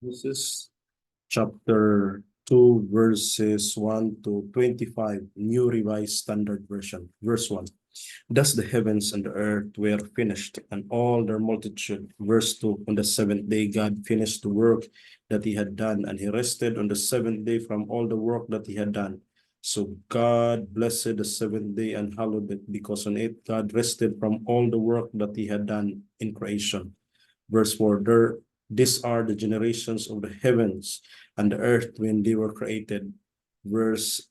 Genesis chapter 2, verses 1 to 25, New Revised Standard Version. Verse 1. Thus the heavens and the earth were finished, and all their multitude. Verse 2. On the seventh day, God finished the work that he had done, and he rested on the seventh day from all the work that he had done. So God blessed the seventh day and hallowed it, because on it God rested from all the work that he had done in creation. Verse 4, these are the generations of the heavens and the earth when they were created. Verse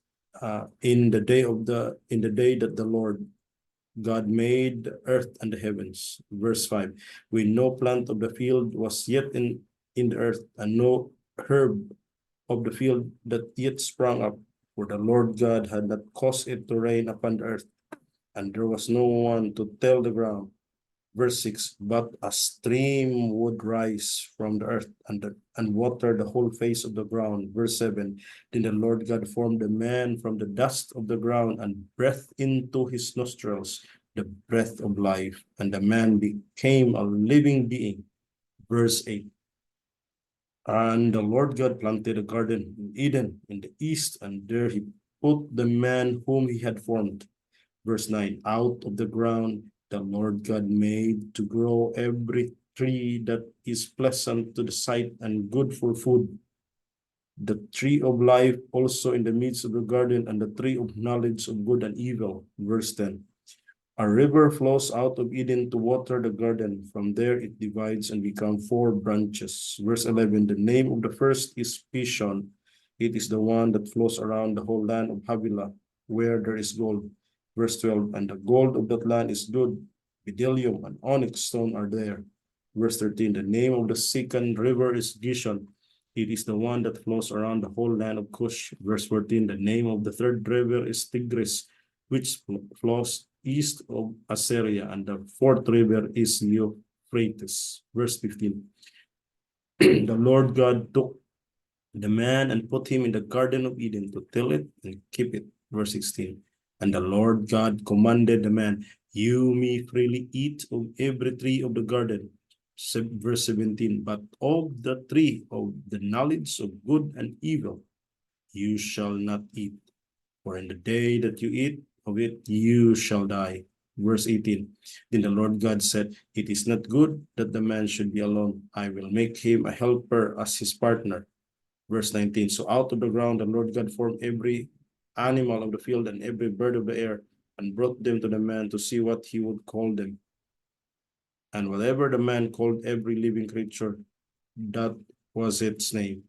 in the day that the Lord God made the earth and the heavens. Verse 5, when no plant of the field was yet in the earth, and no herb of the field that yet sprang up, for the Lord God had not caused it to rain upon the earth, and there was no one to till the ground. Verse 6, but a stream would rise from the earth and water the whole face of the ground. Verse 7, then the Lord God formed the man from the dust of the ground and breathed into his nostrils the breath of life, and the man became a living being. Verse 8, and the Lord God planted a garden in Eden in the east, and there he put the man whom he had formed. Verse 9, out of the ground the Lord God made to grow every tree that is pleasant to the sight and good for food. The tree of life also in the midst of the garden, and the tree of knowledge of good and evil. Verse 10, a river flows out of Eden to water the garden. From there it divides and becomes 4 branches. Verse 11, the name of the first is Pishon. It is the one that flows around the whole land of Havilah, where there is gold. Verse 12, and the gold of that land is good. Bdellium and onyx stone are there. Verse 13, the name of the second river is Gishon. It is the one that flows around the whole land of Cush. Verse 14, the name of the third river is Tigris, which flows east of Assyria, and the fourth river is Euphrates. Verse 15, the Lord God took the man and put him in the Garden of Eden to till it and keep it. Verse 16, and the Lord God commanded the man, you may freely eat of every tree of the garden. Verse 17, but of the tree of the knowledge of good and evil you shall not eat, for in the day that you eat of it, you shall die. Verse 18, then the Lord God said, it is not good that the man should be alone. I will make him a helper as his partner. Verse 19, so out of the ground the Lord God formed every animal of the field and every bird of the air, and brought them to the man to see what he would call them. And whatever the man called every living creature, that was its name.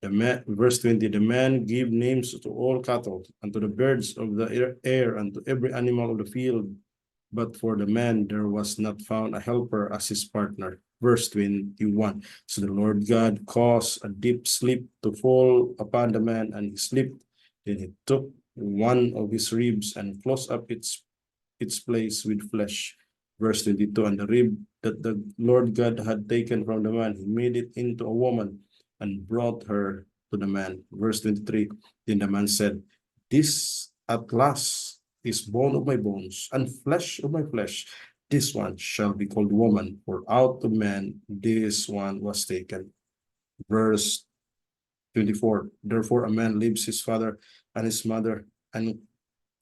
Verse 20, the man gave names to all cattle, and to the birds of the air, and to every animal of the field. But for the man there was not found a helper as his partner. Verse 21, so the Lord God caused a deep sleep to fall upon the man, and he slept. Then he took one of his ribs and closed up its place with flesh. Verse 22, and the rib that the Lord God had taken from the man, he made it into a woman and brought her to the man. Verse 23, then the man said, this at last is bone of my bones and flesh of my flesh. This one shall be called woman, for out of man this one was taken. Verse 24, therefore a man leaves his father and his mother and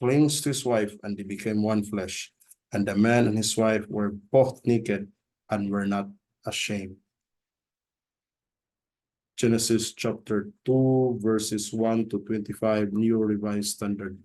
clings to his wife, and they became one flesh. And the man and his wife were both naked and were not ashamed. Genesis chapter 2, verses 1 to 25, New Revised Standard Version.